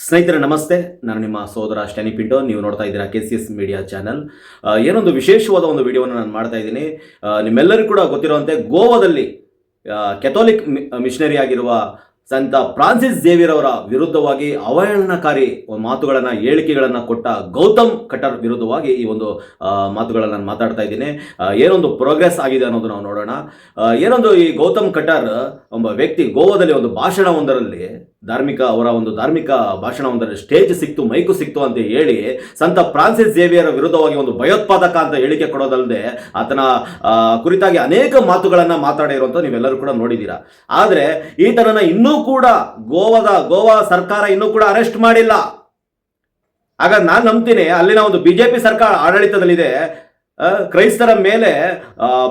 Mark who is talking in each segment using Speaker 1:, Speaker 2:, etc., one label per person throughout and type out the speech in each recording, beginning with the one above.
Speaker 1: ಸ್ನೇಹಿತರೆ ನಮಸ್ತೆ, ನಾನು ನಿಮ್ಮ ಸೋದರ ಸ್ಟ್ಯಾನಿ ಪಿಂಟೋ. ನೀವು ನೋಡ್ತಾ ಇದ್ದೀರಾ KCS ಮೀಡಿಯಾ ಚಾನಲ್. ಏನೊಂದು ವಿಶೇಷವಾದ ಒಂದು ವಿಡಿಯೋವನ್ನು ನಾನು ಮಾಡ್ತಾ ಇದ್ದೀನಿ. ನಿಮ್ಮೆಲ್ಲರಿಗೂ ಕೂಡ ಗೊತ್ತಿರುವಂತೆ ಗೋವಾದಲ್ಲಿ ಕೆಥೋಲಿಕ್ ಮಿಷನರಿ ಆಗಿರುವ ಸಂತ ಫ್ರಾನ್ಸಿಸ್ ಝೇವಿಯರ್ ಅವರ ವಿರುದ್ಧವಾಗಿ ಅವಹೇಳನಕಾರಿ ಮಾತುಗಳನ್ನು ಹೇಳಿಕೆಗಳನ್ನು ಕೊಟ್ಟ ಗೌತಮ್ ಖಟ್ಟರ್ ವಿರುದ್ಧವಾಗಿ ಈ ಒಂದು ಮಾತುಗಳನ್ನು ನಾನು ಮಾತಾಡ್ತಾ ಇದ್ದೀನಿ. ಏನೊಂದು ಪ್ರೋಗ್ರೆಸ್ ಆಗಿದೆ ಅನ್ನೋದು ನಾವು ನೋಡೋಣ. ಏನೊಂದು ಈ ಗೌತಮ್ ಖಟ್ಟರ್ ಒಬ್ಬ ವ್ಯಕ್ತಿ ಗೋವಾದಲ್ಲಿ ಒಂದು ಭಾಷಣವೊಂದರಲ್ಲಿ ಅವರ ಒಂದು ಧಾರ್ಮಿಕ ಭಾಷಣವೊಂದರಲ್ಲಿ ಸ್ಟೇಜ್ ಸಿಕ್ತು, ಮೈಕು ಸಿಕ್ತು ಅಂತ ಹೇಳಿ ಸಂತ ಫ್ರಾನ್ಸಿಸ್ ಝೇವಿಯರ್ ವಿರುದ್ಧವಾಗಿ ಒಂದು ಭಯೋತ್ಪಾದಕ ಅಂತ ಹೇಳಿಕೆ ಕೊಡೋದಲ್ಲದೆ ಆತನ ಕುರಿತಾಗಿ ಅನೇಕ ಮಾತುಗಳನ್ನು ಮಾತಾಡಿರುವಂಥ ನೀವೆಲ್ಲರೂ ಕೂಡ ನೋಡಿದ್ದೀರಾ. ಆದರೆ ಈತನನ್ನು ಇನ್ನೂ ಕೂಡ ಗೋವಾ ಸರ್ಕಾರ ಇನ್ನೂ ಕೂಡ ಅರೆಸ್ಟ್ ಮಾಡಿಲ್ಲ. ಆಗ ನಾನು ನಂಬ್ತೀನಿ ಅಲ್ಲಿನ ಒಂದು ಬಿಜೆಪಿ ಸರ್ಕಾರ ಆಡಳಿತದಲ್ಲಿದೆ. ಕ್ರೈಸ್ತರ ಮೇಲೆ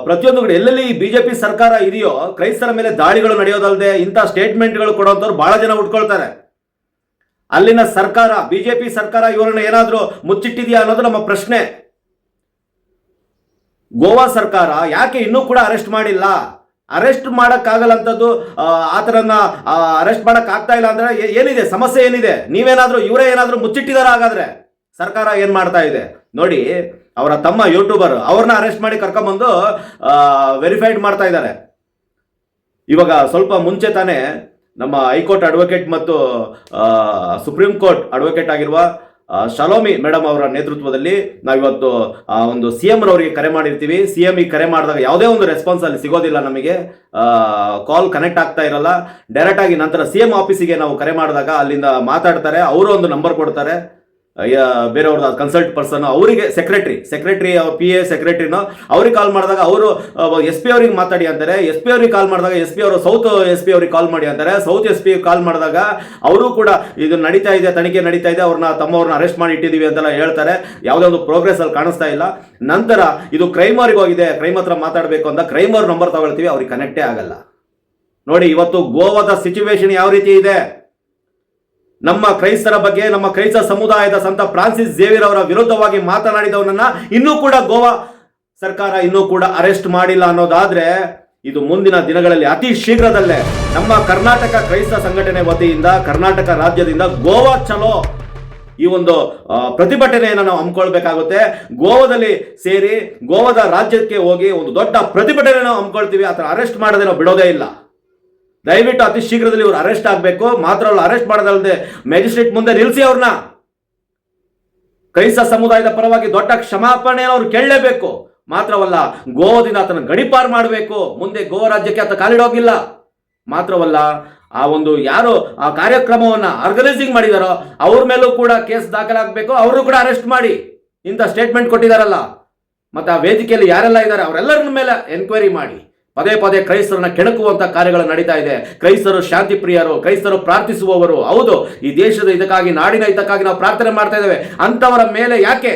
Speaker 1: ಪ್ರತಿಯೊಂದು ಕಡೆ ಎಲ್ಲೆಲ್ಲಿ ಬಿಜೆಪಿ ಸರ್ಕಾರ ಇದೆಯೋ ಕ್ರೈಸ್ತರ ಮೇಲೆ ದಾಳಿಗಳು ನಡೆಯೋದಲ್ಲದೆ ಇಂಥ ಸ್ಟೇಟ್ಮೆಂಟ್ಗಳು ಕೊಡುವಂಥವ್ರು ಬಹಳ ಜನ ಉಟ್ಕೊಳ್ತಾರೆ. ಅಲ್ಲಿನ ಸರ್ಕಾರ, ಬಿಜೆಪಿ ಸರ್ಕಾರ ಇವರನ್ನು ಏನಾದರೂ ಮುಚ್ಚಿಟ್ಟಿದೆಯಾ ಅನ್ನೋದು ನಮ್ಮ ಪ್ರಶ್ನೆ. ಗೋವಾ ಸರ್ಕಾರ ಯಾಕೆ ಇನ್ನೂ ಕೂಡ ಅರೆಸ್ಟ್ ಮಾಡಿಲ್ಲ? ಅರೆಸ್ಟ್ ಮಾಡೋಕ್ಕಾಗಲ್ಲಂಥದ್ದು, ಆತರನ್ನ ಅರೆಸ್ಟ್ ಮಾಡೋಕ್ಕಾಗ್ತಾ ಇಲ್ಲ ಅಂದ್ರೆ ಏನಿದೆ ಸಮಸ್ಯೆ? ಏನಿದೆ? ಇವರೇ ಏನಾದರೂ ಮುಚ್ಚಿಟ್ಟಿದಾರ? ಹಾಗಾದ್ರೆ ಸರ್ಕಾರ ಏನ್ ಮಾಡ್ತಾ ಇದೆ ನೋಡಿ. ಅವರ ತಮ್ಮ ಯೂಟ್ಯೂಬರ್ ಅವ್ರನ್ನ ಅರೆಸ್ಟ್ ಮಾಡಿ ಕರ್ಕೊಂಬಂದು ವೆರಿಫೈಡ್ ಮಾಡ್ತಾ ಇದ್ದಾರೆ. ಇವಾಗ ಸ್ವಲ್ಪ ಮುಂಚೆ ತಾನೇ ನಮ್ಮ ಹೈಕೋರ್ಟ್ ಅಡ್ವೊಕೇಟ್ ಮತ್ತು ಸುಪ್ರೀಂ ಕೋರ್ಟ್ ಅಡ್ವೊಕೇಟ್ ಆಗಿರುವ ಶಲೋಮಿ ಮೇಡಮ್ ಅವರ ನೇತೃತ್ವದಲ್ಲಿ ನಾವಿವತ್ತು ಒಂದು CM ರವರಿಗೆ ಕರೆ ಮಾಡಿರ್ತೀವಿ. CM ಕರೆ ಮಾಡಿದಾಗ ಯಾವುದೇ ಒಂದು ರೆಸ್ಪಾನ್ಸ್ ಅಲ್ಲಿ ಸಿಗೋದಿಲ್ಲ, ನಮಗೆ ಕಾಲ್ ಕನೆಕ್ಟ್ ಆಗ್ತಾ ಇರಲ್ಲ. ಡೈರೆಕ್ಟ್ ಆಗಿ ನಂತರ CM ಆಫೀಸಿಗೆ ನಾವು ಕರೆ ಮಾಡಿದಾಗ ಅಲ್ಲಿಂದ ಮಾತಾಡ್ತಾರೆ. ಅವರು ಒಂದು ನಂಬರ್ ಕೊಡ್ತಾರೆ, ಬೇರೆಯವ್ರದ್ದು ಕನ್ಸಲ್ಟ್ ಪರ್ಸನ್, ಅವರಿಗೆ ಸೆಕ್ರೆಟರಿ ಅವ್ರ PA ಸೆಕ್ರೆಟರಿನೋ ಅವ್ರಿಗೆ ಕಾಲ್ ಮಾಡಿದಾಗ ಅವರು SP ಅವ್ರಿಗೆ ಮಾತಾಡಿ ಅಂತಾರೆ. SP ಅವ್ರಿಗೆ ಕಾಲ್ ಮಾಡಿದಾಗ SP ಅವರು ಸೌತ್ SP ಅವ್ರಿಗೆ ಕಾಲ್ ಮಾಡಿ ಅಂತಾರೆ. ಸೌತ್ SP ಕಾಲ್ ಮಾಡಿದಾಗ ಅವರು ಕೂಡ ಇದು ನಡೀತಾ ಇದೆ, ತನಿಖೆ ನಡೀತಾ ಇದೆ, ತಮ್ಮವ್ರನ್ನ ಅರೆಸ್ಟ್ ಮಾಡಿ ಇಟ್ಟಿದ್ದೀವಿ ಅಂತೆಲ್ಲ ಹೇಳ್ತಾರೆ. ಯಾವುದೇ ಒಂದು ಪ್ರೋಗ್ರೆಸ್ ಅಲ್ಲಿ ಕಾಣಿಸ್ತಾ ಇಲ್ಲ. ನಂತರ ಇದು ಕ್ರೈಮ್ ಅವ್ರಿಗೆ ಹೋಗಿದೆ, ಕ್ರೈಮ್ ಹತ್ರ ಮಾತಾಡಬೇಕು ಅಂತ ಕ್ರೈಮ್ ಅವ್ರ ನಂಬರ್ ತಗೊಳ್ತೀವಿ, ಅವ್ರಿಗೆ ಕನೆಕ್ಟೇ ಆಗಲ್ಲ. ನೋಡಿ ಇವತ್ತು ಗೋವಾದ ಸಿಚುವೇಶನ್ ಯಾವ ರೀತಿ ಇದೆ. ನಮ್ಮ ಕ್ರೈಸ್ತರ ಬಗ್ಗೆ, ನಮ್ಮ ಕ್ರೈಸ್ತ ಸಮುದಾಯದ ಸಂತ ಫ್ರಾನ್ಸಿಸ್ ಝೇವಿಯರ್ ಅವರ ವಿರುದ್ಧವಾಗಿ ಮಾತನಾಡಿದವನನ್ನ ಇನ್ನೂ ಕೂಡ ಗೋವಾ ಸರ್ಕಾರ ಇನ್ನೂ ಕೂಡ ಅರೆಸ್ಟ್ ಮಾಡಿಲ್ಲ ಅನ್ನೋದಾದ್ರೆ ಇದು ಮುಂದಿನ ದಿನಗಳಲ್ಲಿ ಅತಿ ಶೀಘ್ರದಲ್ಲೇ ನಮ್ಮ ಕರ್ನಾಟಕ ಕ್ರೈಸ್ತ ಸಂಘಟನೆ ವತಿಯಿಂದ ಕರ್ನಾಟಕ ರಾಜ್ಯದಿಂದ ಗೋವಾ ಚಲೋ ಈ ಒಂದು ಪ್ರತಿಭಟನೆಯನ್ನು ನಾವು ಹಮ್ಮಿಕೊಳ್ಬೇಕಾಗುತ್ತೆ. ಗೋವಾದಲ್ಲಿ ಸೇರಿ ಗೋವಾದ ರಾಜ್ಯಕ್ಕೆ ಹೋಗಿ ಒಂದು ದೊಡ್ಡ ಪ್ರತಿಭಟನೆ ನಾವು ಹಮ್ಮಿಕೊಳ್ತೀವಿ. ಆತರ ಅರೆಸ್ಟ್ ಮಾಡದೆ ನಾವು ಬಿಡೋದೇ ಇಲ್ಲ. ದಯವಿಟ್ಟು ಅತಿ ಶೀಘ್ರದಲ್ಲಿ ಇವರು ಅರೆಸ್ಟ್ ಆಗಬೇಕು. ಮಾತ್ರ ಅವ್ರು ಅರೆಸ್ಟ್ ಮಾಡೋದಲ್ಲದೆ ಮ್ಯಾಜಿಸ್ಟ್ರೇಟ್ ಮುಂದೆ ನಿಲ್ಲಿಸಿ ಅವ್ರನ್ನ ಕ್ರೈಸ್ತ ಸಮುದಾಯದ ಪರವಾಗಿ ದೊಡ್ಡ ಕ್ಷಮಾಪಣೆ ಅವ್ರು ಕೇಳಲೇಬೇಕು. ಮಾತ್ರವಲ್ಲ ಗೋವಾದಿಂದ ಆತನ ಗಡಿಪಾರು ಮಾಡಬೇಕು. ಮುಂದೆ ಗೋವಾ ರಾಜ್ಯಕ್ಕೆ ಆತ ಕಾಲಿಡೋಗಿಲ್ಲ. ಮಾತ್ರವಲ್ಲ ಆ ಒಂದು ಯಾರು ಆ ಕಾರ್ಯಕ್ರಮವನ್ನ ಆರ್ಗನೈಸಿಂಗ್ ಮಾಡಿದಾರೋ ಅವ್ರ ಮೇಲೂ ಕೂಡ ಕೇಸ್ ದಾಖಲಾಗಬೇಕು. ಅವರು ಕೂಡ ಅರೆಸ್ಟ್ ಮಾಡಿ ಇಂಥ ಸ್ಟೇಟ್ಮೆಂಟ್ ಕೊಟ್ಟಿದಾರಲ್ಲ, ಮತ್ತೆ ಆ ವೇದಿಕೆಯಲ್ಲಿ ಯಾರೆಲ್ಲ ಇದ್ದಾರೆ ಅವರೆಲ್ಲರ ಮೇಲೆ ಎನ್ಕ್ವೈರಿ ಮಾಡಿ. ಪದೇ ಪದೇ ಕ್ರೈಸ್ತರನ್ನ ಕೆಣಕುವಂತ ಕಾರ್ಯಗಳು ನಡೀತಾ ಇದೆ. ಕ್ರೈಸ್ತರು ಶಾಂತಿ ಪ್ರಿಯರು, ಕ್ರೈಸ್ತರು ಪ್ರಾರ್ಥಿಸುವವರು. ಹೌದು, ಈ ದೇಶದ ಇದಕ್ಕಾಗಿ, ನಾಡಿನ ಹಿತಕ್ಕಾಗಿ ನಾವು ಪ್ರಾರ್ಥನೆ ಮಾಡ್ತಾ ಇದ್ದೇವೆ. ಅಂತವರ ಮೇಲೆ ಯಾಕೆ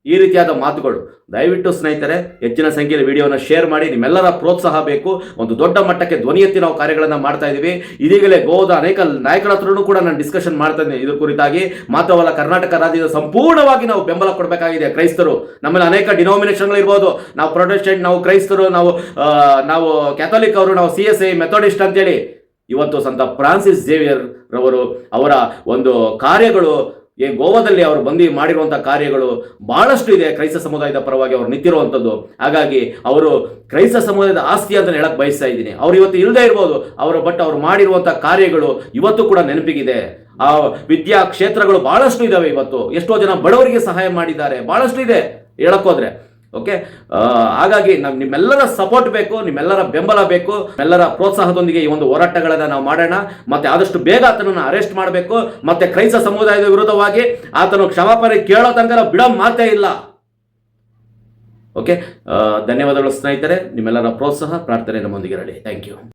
Speaker 1: ಈ ರೀತಿಯಾದ ಮಾತುಗಳು? ದಯವಿಟ್ಟು ಸ್ನೇಹಿತರೆ ಹೆಚ್ಚಿನ ಸಂಖ್ಯೆಯಲ್ಲಿ ವಿಡಿಯೋನ ಶೇರ್ ಮಾಡಿ. ನಿಮ್ಮೆಲ್ಲರ ಪ್ರೋತ್ಸಾಹ ಬೇಕು. ಒಂದು ದೊಡ್ಡ ಮಟ್ಟಕ್ಕೆ ಧ್ವನಿ ಎತ್ತಿ ನಾವು ಕಾರ್ಯಗಳನ್ನು ಮಾಡ್ತಾ ಇದ್ದೀವಿ. ಇದೀಗಲೇ ಗೋವಾದ ಅನೇಕ ನಾಯಕರ ಹತ್ರನೂ ಕೂಡ ನಾನು ಡಿಸ್ಕಷನ್ ಮಾಡ್ತಾ ಇದ್ದೇನೆ ಇದ್ರ ಕುರಿತಾಗಿ. ಮಾತ್ರವಲ್ಲ ಕರ್ನಾಟಕ ರಾಜ್ಯದ ಸಂಪೂರ್ಣವಾಗಿ ನಾವು ಬೆಂಬಲ ಕೊಡಬೇಕಾಗಿದೆ. ಕ್ರೈಸ್ತರು ನಮ್ಮಲ್ಲಿ ಅನೇಕ ಡಿನಾಮಿನೇಷನ್ಗಳು ಇರ್ಬೋದು. ನಾವು ಪ್ರೊಟೆಸ್ಟೆಂಟ್, ನಾವು ಕ್ರೈಸ್ತರು, ನಾವು ಕ್ಯಾಥೋಲಿಕ್ ಅವರು, ನಾವು CSI ಮೆಥೋಡಿಸ್ಟ್ ಅಂತೇಳಿ. ಇವತ್ತು ಸಂತ ಫ್ರಾನ್ಸಿಸ್ ಝೇವಿಯರ್ ರವರು ಅವರ ಒಂದು ಕಾರ್ಯಗಳು ಗೋವಾದಲ್ಲಿ ಅವರು ಬಂದು ಮಾಡಿರುವಂತಹ ಕಾರ್ಯಗಳು ಬಹಳಷ್ಟು ಇದೆ. ಕ್ರೈಸ್ತ ಸಮುದಾಯದ ಪರವಾಗಿ ಅವರು ನಿಂತಿರುವಂಥದ್ದು. ಹಾಗಾಗಿ ಅವರು ಕ್ರೈಸ್ತ ಸಮುದಾಯದ ಆಸ್ತಿ ಅಂತ ಹೇಳಕ್ ಬಯಸ್ತಾ ಇದ್ದೀನಿ. ಅವ್ರು ಇವತ್ತು ಇಲ್ಲದೆ ಇರ್ಬೋದು, ಅವ್ರು ಮಾಡಿರುವಂತಹ ಕಾರ್ಯಗಳು ಇವತ್ತು ಕೂಡ ನೆನಪಿಗಿದೆ. ಆ ವಿದ್ಯಾ ಕ್ಷೇತ್ರಗಳು ಬಹಳಷ್ಟು ಇದಾವೆ. ಇವತ್ತು ಎಷ್ಟೋ ಜನ ಬಡವರಿಗೆ ಸಹಾಯ ಮಾಡಿದ್ದಾರೆ, ಬಹಳಷ್ಟು ಇದೆ ಹೇಳಕ್ಕೋದ್ರೆ. ಓಕೆ, ಹಾಗಾಗಿ ನಿಮ್ಮೆಲ್ಲರ ಸಪೋರ್ಟ್ ಬೇಕು, ನಿಮ್ಮೆಲ್ಲರ ಬೆಂಬಲ ಬೇಕು. ಎಲ್ಲರ ಪ್ರೋತ್ಸಾಹದೊಂದಿಗೆ ಈ ಒಂದು ಹೋರಾಟಗಳನ್ನು ನಾವು ಮಾಡೋಣ. ಮತ್ತೆ ಆದಷ್ಟು ಬೇಗ ಆತನನ್ನು ಅರೆಸ್ಟ್ ಮಾಡಬೇಕು. ಮತ್ತೆ ಕ್ರೈಸ್ತ ಸಮುದಾಯದ ವಿರುದ್ಧವಾಗಿ ಆತನು ಕ್ಷಮಾಪಣೆ ಕೇಳೋ ತನಕ ಬಿಡೋ ಮಾತೇ ಇಲ್ಲ. ಓಕೆ, ಧನ್ಯವಾದಗಳು ಸ್ನೇಹಿತರೆ. ನಿಮ್ಮೆಲ್ಲರ ಪ್ರೋತ್ಸಾಹ ಪ್ರಾರ್ಥನೆ ನಮ್ಮೊಂದಿಗೆ ಇರಲಿ. Thank you.